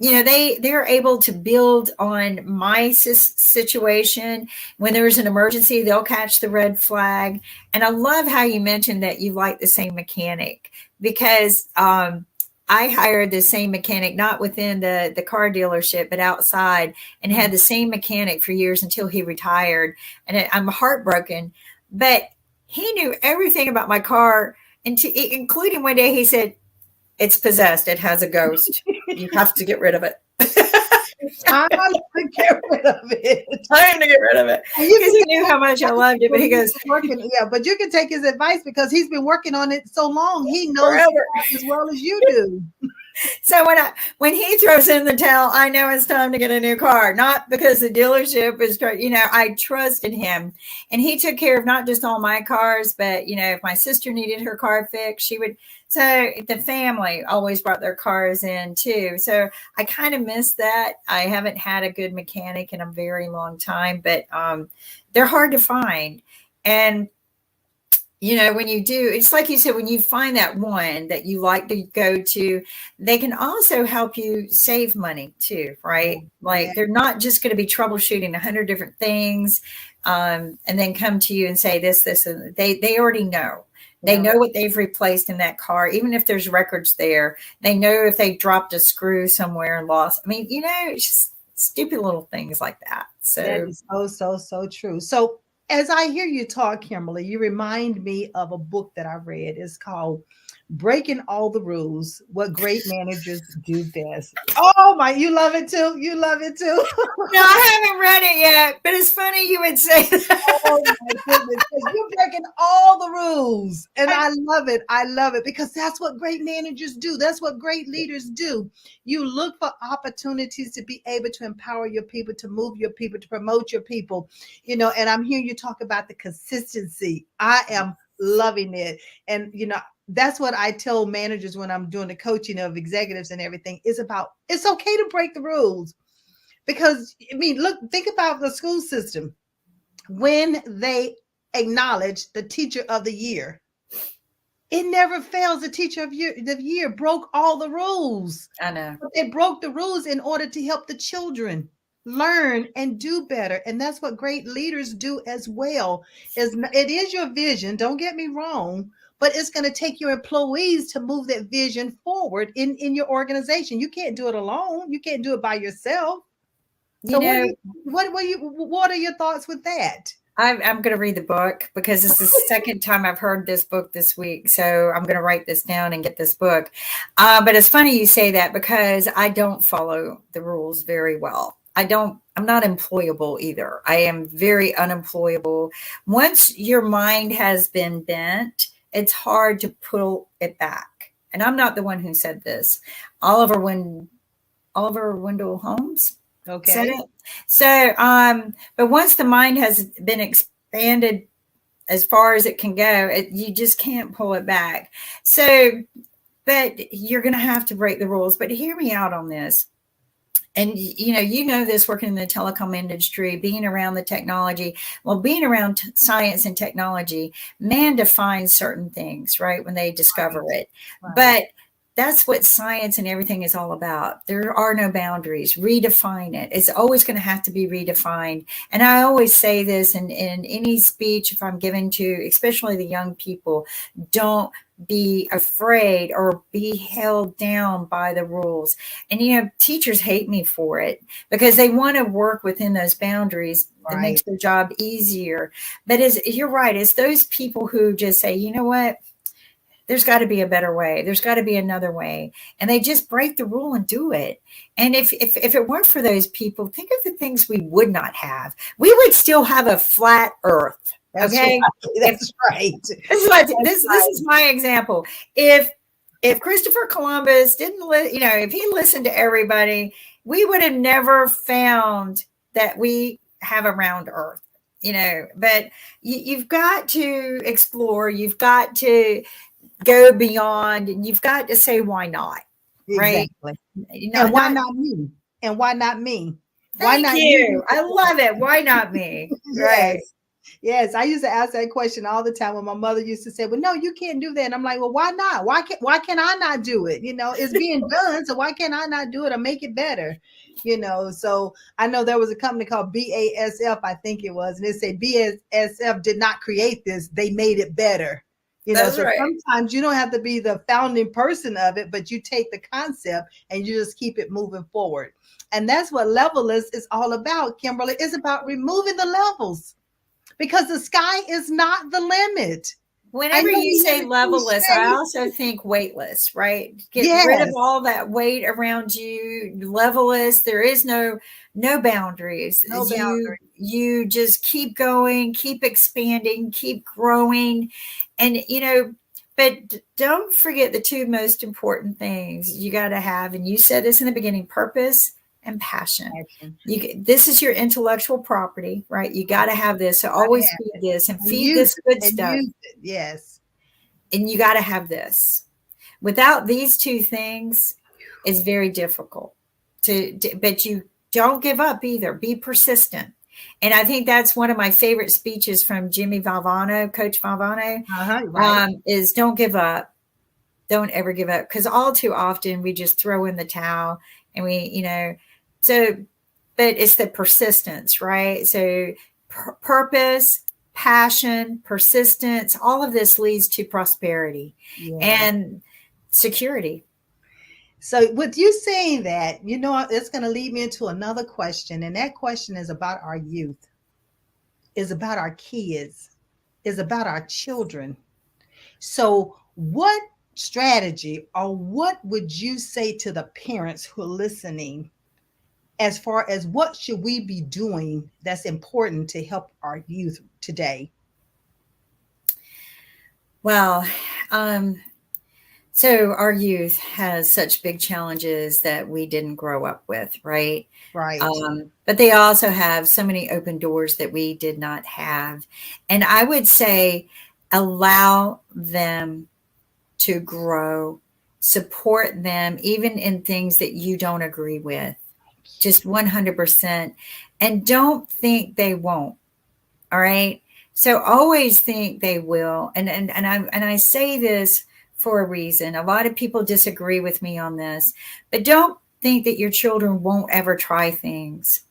they're able to build on my situation. When there's an emergency, they'll catch the red flag. And I love how you mentioned that you like the same mechanic, because I hired the same mechanic, not within the car dealership, but outside, and had the same mechanic for years until he retired. And I'm heartbroken, but he knew everything about my car, including one day he said, "It's possessed. It has a ghost. You have to get rid of it." It's time to get rid of it. Time to get rid of it. Because he knew how much I loved it. But he goes, working, yeah, but you can take his advice because he's been working on it so long. He knows forever. as well as you do. So when he throws in the towel, I know it's time to get a new car. Not because the dealership is, I trusted him, and he took care of not just all my cars, but if my sister needed her car fixed, she would. So the family always brought their cars in too. So I kind of miss that. I haven't had a good mechanic in a very long time, but they're hard to find. And when you do, it's like you said, when you find that one that you like to go to, they can also help you save money too, right? Like they're not just going to be troubleshooting 100 different things, and then come to you and say this, and they already know. They know what they've replaced in that car, even if there's records there. They know if they dropped a screw somewhere and lost. I mean, it's just stupid little things like that. So that is so true. So as I hear you talk, Kimberly, you remind me of a book that I read. It's called Breaking All the Rules, What Great Managers Do Best. Oh my, you love it too? You love it too? No, I haven't read it yet, but it's funny you would say that. Oh my goodness, 'cause you're breaking all the rules. And I love it. I love it because that's what great managers do. That's what great leaders do. You look for opportunities to be able to empower your people, to move your people, to promote your people, and I'm hearing you talk about the consistency. I am loving it. And, that's what I tell managers when I'm doing the coaching of executives and everything, is about it's okay to break the rules. Because, look, think about the school system. When they acknowledge the teacher of the year, it never fails. The teacher of the year broke all the rules. I know. But they broke the rules in order to help the children learn and do better. And that's what great leaders do as well. It is your vision, don't get me wrong, but it's going to take your employees to move that vision forward in your organization. You can't do it alone. You can't do it by yourself. So what are your thoughts with that? I'm going to read the book because this is the second time I've heard this book this week. So I'm going to write this down and get this book. But it's funny you say that because I don't follow the rules very well. I'm not employable either. I am very unemployable. Once your mind has been bent, it's hard to pull it back. And I'm not the one who said this. Oliver Wendell Holmes. Okay. So, but once the mind has been expanded as far as it can go, you just can't pull it back. So, but you're going to have to break the rules. But hear me out on this. And, you know this working in the telecom industry, being around the technology, being around science and technology, man defines certain things, right, when they discover it. Right. But that's what science and everything is all about. There are no boundaries. Redefine it. It's always going to have to be redefined. And I always say this in any speech, if I'm giving to, especially the young people, don't be afraid or be held down by the rules. And, teachers hate me for it because they want to work within those boundaries. Right. That makes their job easier. But you're right. It's those people who just say, you know what? There's got to be a better way. There's got to be another way. And they just break the rule and do it. And if it weren't for those people, think of the things we would not have. We would still have a flat earth. That's okay. Right. That's right. This is my example. If If Christopher Columbus didn't, if he listened to everybody, we would have never found that we have a round Earth. But you've got to explore. You've got to go beyond, and you've got to say, why not? Right? Exactly. And why not me? And why not me? Why Thank not you. I love it. Why not me? Right. Yes. Yes, I used to ask that question all the time when my mother used to say, "Well, no, you can't do that." And I'm like, "Well, why not? Why can I not do it? It's being done, so why can't I not do it or make it better?" So I know there was a company called BASF, I think it was, and they say BASF did not create this; they made it better. That's So right. sometimes you don't have to be the founding person of it, but you take the concept and you just keep it moving forward. And that's what Levelist is all about, Kimberly. It's about removing the levels because the sky is not the limit. Whenever you say levelless, I also think weightless, right? Get rid of all that weight around you. Levelless. There is no boundaries. No boundaries. You just keep going, keep expanding, keep growing. And but don't forget the two most important things you got to have, and you said this in the beginning: purpose and passion. This is your intellectual property, right? You got to have this. So always feed this and feed this good stuff. Yes. And you got to have this. Without these two things, it's very difficult but you don't give up either. Be persistent. And I think that's one of my favorite speeches from Jimmy Valvano, Coach Valvano, right. Is don't give up. Don't ever give up. Because all too often we just throw in the towel and but it's the persistence, right? So purpose, passion, persistence, all of this leads to prosperity and security. So with you saying that, it's going to lead me into another question. And that question is about our youth, is about our kids, is about our children. So what strategy or what would you say to the parents who are listening as far as what should we be doing that's important to help our youth today? Well, so our youth has such big challenges that we didn't grow up with, right? Right. But they also have so many open doors that we did not have. And I would say allow them to grow, support them, even in things that you don't agree with, just 100%. And don't think they won't. All right. So always think they will. And I say this for a reason. A lot of people disagree with me on this, but don't think that your children won't ever try things.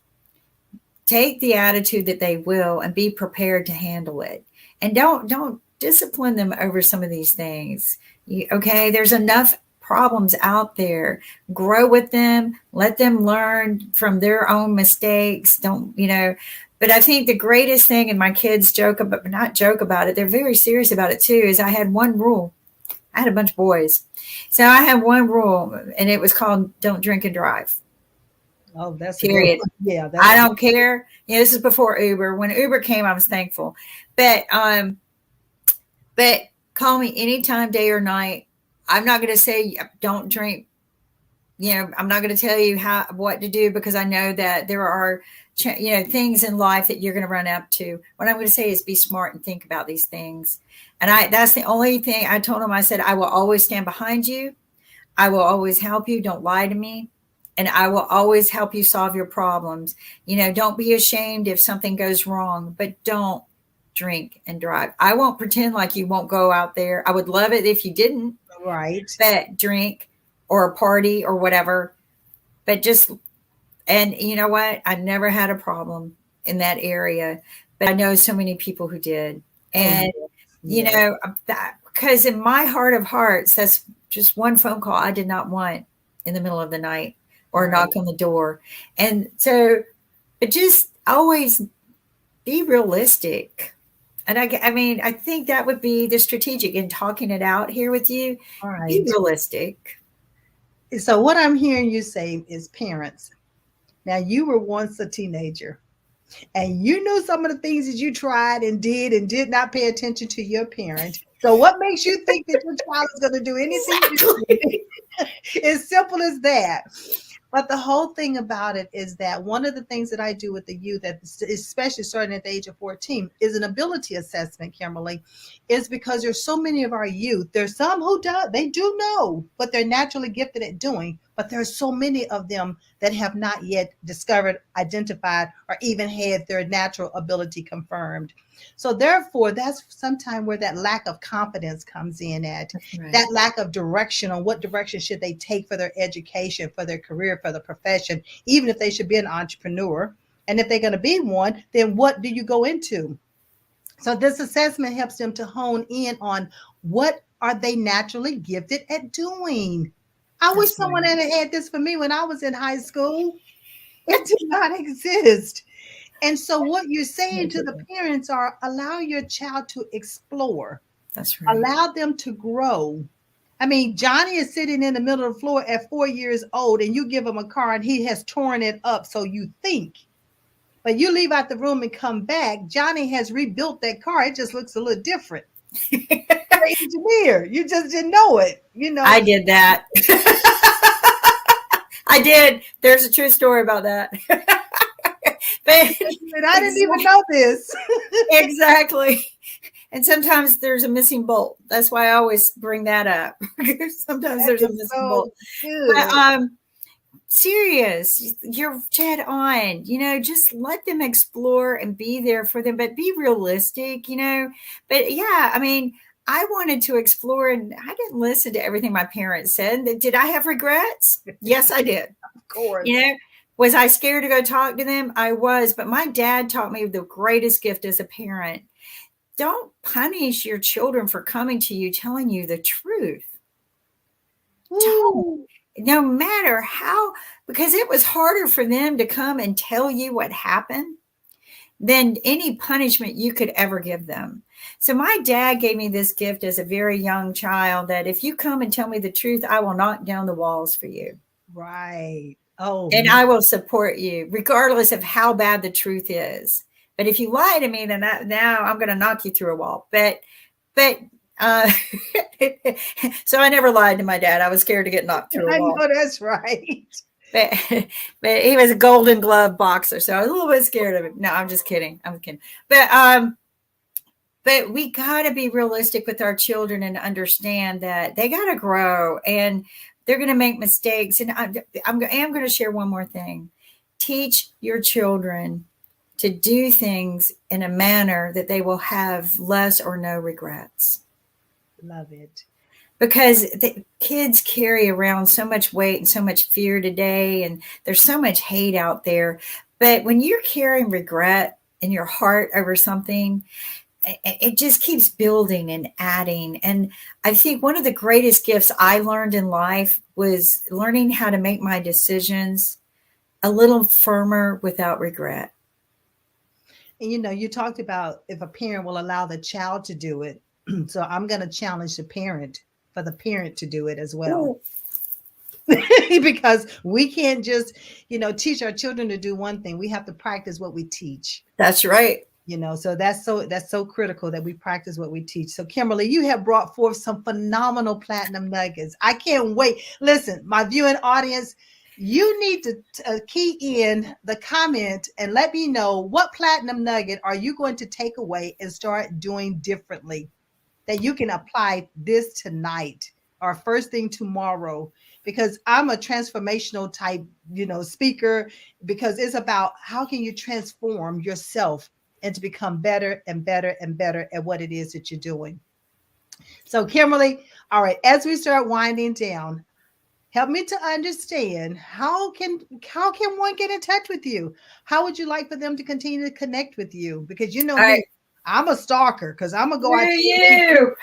Take the attitude that they will and be prepared to handle it. And don't discipline them over some of these things. Okay, there's enough problems out there. Grow with them, let them learn from their own mistakes. But I think the greatest thing, and my kids not joke about it, they're very serious about it too, is I had one rule. I had a bunch of boys. So I had one rule, and it was called don't drink and drive. Oh, that's period. Yeah. I don't care. This is before Uber. When Uber came, I was thankful. But call me anytime, day or night. I'm not going to say don't drink. I'm not going to tell you what to do, because I know that there are things in life that you're going to run up to. What I'm going to say is be smart and think about these things. And that's the only thing I told him. I said, I will always stand behind you. I will always help you. Don't lie to me. And I will always help you solve your problems. Don't be ashamed if something goes wrong, but don't drink and drive. I won't pretend like you won't go out there. I would love it if you didn't. Right. But drink or a party or whatever. But and you know what? I never had a problem in that area, but I know so many people who did. And, because in my heart of hearts, that's just one phone call I did not want in the middle of the night or knock on the door. And so, but just always be realistic. And I think that would be the strategic in talking it out here with you. Right. Be realistic. So what I'm hearing you say is, parents, now you were once a teenager and you knew some of the things that you tried and did not pay attention to your parent. So what makes you think that your child is going to do anything different? Exactly. As simple as that. But the whole thing about it is that one of the things that I do with the youth, especially starting at the age of 14, is an ability assessment, Kimberly, is because there's so many of our youth. There's some who they do know what they're naturally gifted at doing, but there's so many of them that have not yet discovered, identified, or even had their natural ability confirmed. So therefore, that's sometimes where that lack of confidence comes in at, Right. that lack of direction on what direction should they take for their education, for their career, for the profession, even if they should be an entrepreneur. And if they're going to be one, then what do you go into? So this assessment helps them to hone in on what are they naturally gifted at doing. I wish That's someone right. had this for me when I was in high school. It did not exist. And so what you're saying to the parents are allow your child to explore, That's right. allow them to grow. I mean, Johnny is sitting in the middle of the floor at 4 years old, and you give him a car and he has torn it up. So you think, but you leave out the room and come back. Johnny has rebuilt that car. It just looks a little different. You're an engineer. You just didn't know it. I did that. I did. There's a true story about that. But I didn't even know this. Exactly. And sometimes there's a missing bolt. That's why I always bring that up. Sometimes there's a missing bolt. Good. But serious, you're dead on. Just let them explore and be there for them, but be realistic. But yeah, I mean, I wanted to explore, and I didn't listen to everything my parents said. Did I have regrets? Yes, I did. Of course. Was I scared to go talk to them? I was, but my dad taught me the greatest gift as a parent. Don't punish your children for coming to you, telling you the truth. Don't. No matter how, because it was harder for them to come and tell you what happened than any punishment you could ever give them. So my dad gave me this gift as a very young child that if you come and tell me the truth, I will knock down the walls for you. Right. Oh. And I will support you regardless of how bad the truth is. But if you lie to me, then now I'm going to knock you through a wall. But so I never lied to my dad. I was scared to get knocked through a wall. I know that's right. But he was a Golden Glove boxer, so I was a little bit scared of him. No, I'm just kidding. I'm kidding. But we got to be realistic with our children and understand that they got to grow and they're going to make mistakes. And I am going to share one more thing. Teach your children to do things in a manner that they will have less or no regrets. Love it. Because the kids carry around so much weight and so much fear today, and there's so much hate out there. But when you're carrying regret in your heart over something, it just keeps building and adding. And I think one of the greatest gifts I learned in life was learning how to make my decisions a little firmer without regret. And you talked about if a parent will allow the child to do it. So I'm going to challenge the parent for the parent to do it as well. Because we can't just, teach our children to do one thing. We have to practice what we teach. That's right. So that's so critical that we practice what we teach. So Kimberly, you have brought forth some phenomenal platinum nuggets. I can't wait. Listen, my viewing audience, you need to key in the comment and let me know what platinum nugget are you going to take away and start doing differently that you can apply this tonight or first thing tomorrow, because I'm a transformational type, speaker, because it's about how can you transform yourself and to become better and better and better at what it is that you're doing. So Kimberly, all right, as we start winding down, help me to understand how can one get in touch with you? How would you like for them to continue to connect with you? Because me, I'm a stalker because I'm gonna go out. You.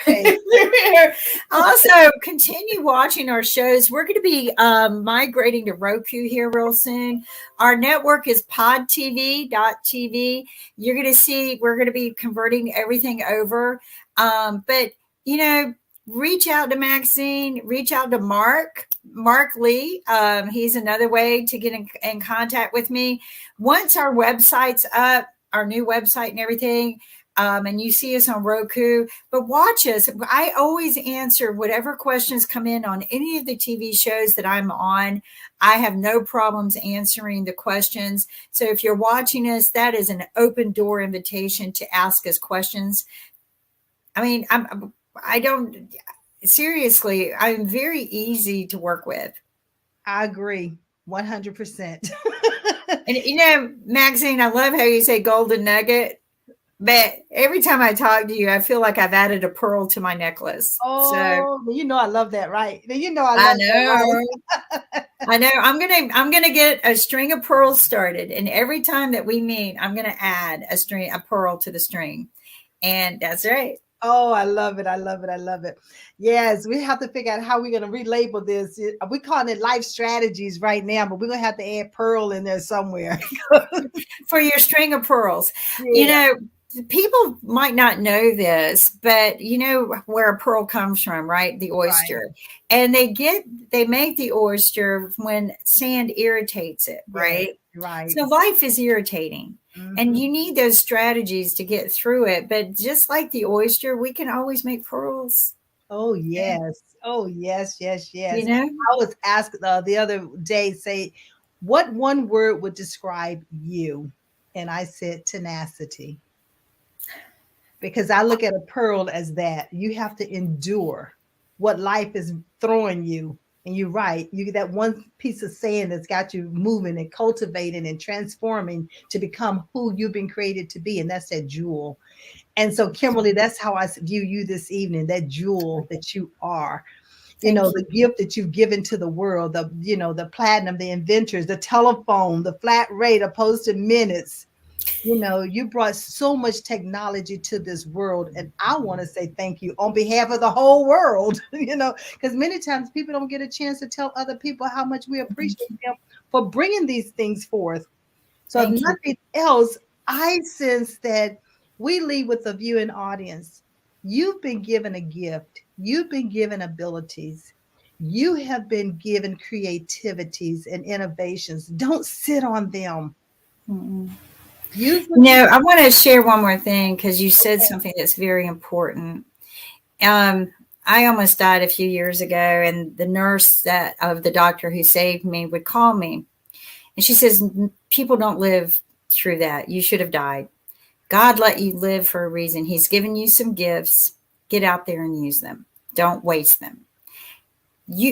Also, continue watching our shows. We're going to be migrating to Roku here real soon. Our network is podtv.tv. You're going to see we're going to be converting everything over. But reach out to Maxine. Reach out to Mark Lee. He's another way to get in contact with me. Once our website's up, our new website and everything, and you see us on Roku, but watch us. I always answer whatever questions come in on any of the TV shows that I'm on. I have no problems answering the questions. So if you're watching us, that is an open door invitation to ask us questions. I mean, I don't, seriously, I'm very easy to work with. I agree 100%. And Maxine, I love how you say golden nugget. But every time I talk to you, I feel like I've added a pearl to my necklace. Oh, so, I love that, right? I love I that, know. Right? I know. I'm gonna get a string of pearls started, and every time that we meet, I'm gonna add a pearl to the string, and that's right. Oh, I love it. I love it. I love it. Yes, we have to figure out how we're going to relabel this. We're calling it life strategies right now, but we're going to have to add pearl in there somewhere. For your string of pearls. Yeah. People might not know this, but you know where a pearl comes from, right? The oyster. Right. And they make the oyster when sand irritates it, right? Yes, right. So life is irritating. Mm-hmm. And you need those strategies to get through it. But just like the oyster, we can always make pearls. Oh, yes. Oh, yes, yes, yes. You know? I was asked the other day, say, what one word would describe you? And I said tenacity. Because I look at a pearl as that. You have to endure what life is throwing you. And you're right. You get that one piece of sand that's got you moving and cultivating and transforming to become who you've been created to be. And that's that jewel. And so, Kimberly, that's how I view you this evening, that jewel that you are. The gift that you've given to the world, the platinum, the inventors, the telephone, the flat rate opposed to minutes. You brought so much technology to this world. And I want to say thank you on behalf of the whole world, because many times people don't get a chance to tell other people how much we appreciate them for bringing these things forth. So if nothing else, I sense that we leave with the viewing audience. You've been given a gift. You've been given abilities. You have been given creativities and innovations. Don't sit on them. Mm-mm. I want to share one more thing because you said something that's very important. I almost died a few years ago, and the nurse of the doctor who saved me would call me. And she says, people don't live through that. You should have died. God let you live for a reason. He's given you some gifts. Get out there and use them. Don't waste them.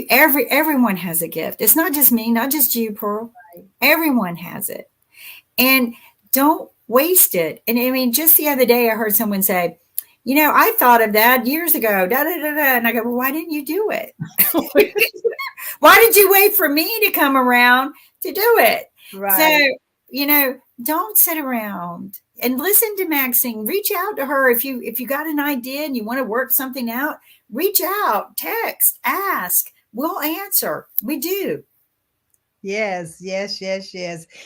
Everyone has a gift. It's not just me, not just you, Pearl. Right. Everyone has it. And don't waste it. And I mean, just the other day, I heard someone say, I thought of that years ago. Da, da, da, da. And I go, well, why didn't you do it? Why did you wait for me to come around to do it? Right. So, don't sit around and listen to Maxine. Reach out to her. If you got an idea and you want to work something out, reach out, text, ask. We'll answer. We do. Yes.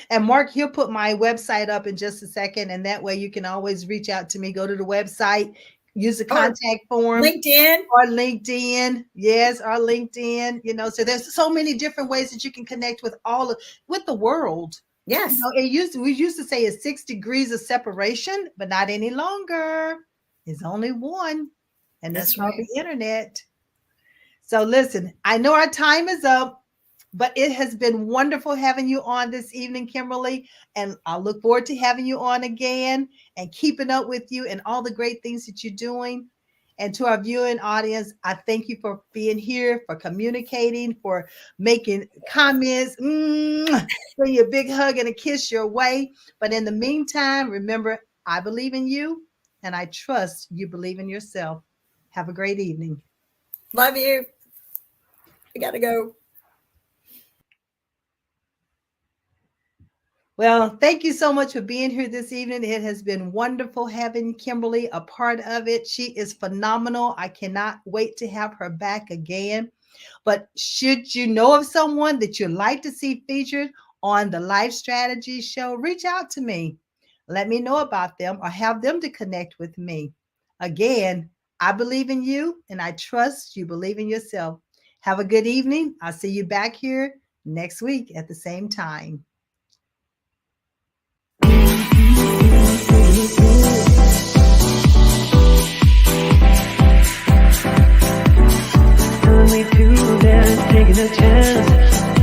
And Mark, he'll put my website up in just a second. And that way you can always reach out to me. Go to the website, use the contact form. LinkedIn. Yes, our LinkedIn. So there's so many different ways that you can connect with with the world. Yes. We used to say it's 6 degrees of separation, but not any longer. It's only one. And that's called the internet. So listen, I know our time is up. But it has been wonderful having you on this evening, Kimberly. And I look forward to having you on again and keeping up with you and all the great things that you're doing. And to our viewing audience, I thank you for being here, for communicating, for making comments. Bring you a big hug and a kiss your way. But in the meantime, remember, I believe in you and I trust you believe in yourself. Have a great evening. Love you. I got to go. Well, thank you so much for being here this evening. It has been wonderful having Kimberly a part of it. She is phenomenal. I cannot wait to have her back again. But should you know of someone that you'd like to see featured on the Life Strategy Show, reach out to me. Let me know about them or have them to connect with me. Again, I believe in you and I trust you believe in yourself. Have a good evening. I'll see you back here next week at the same time. taking a chance.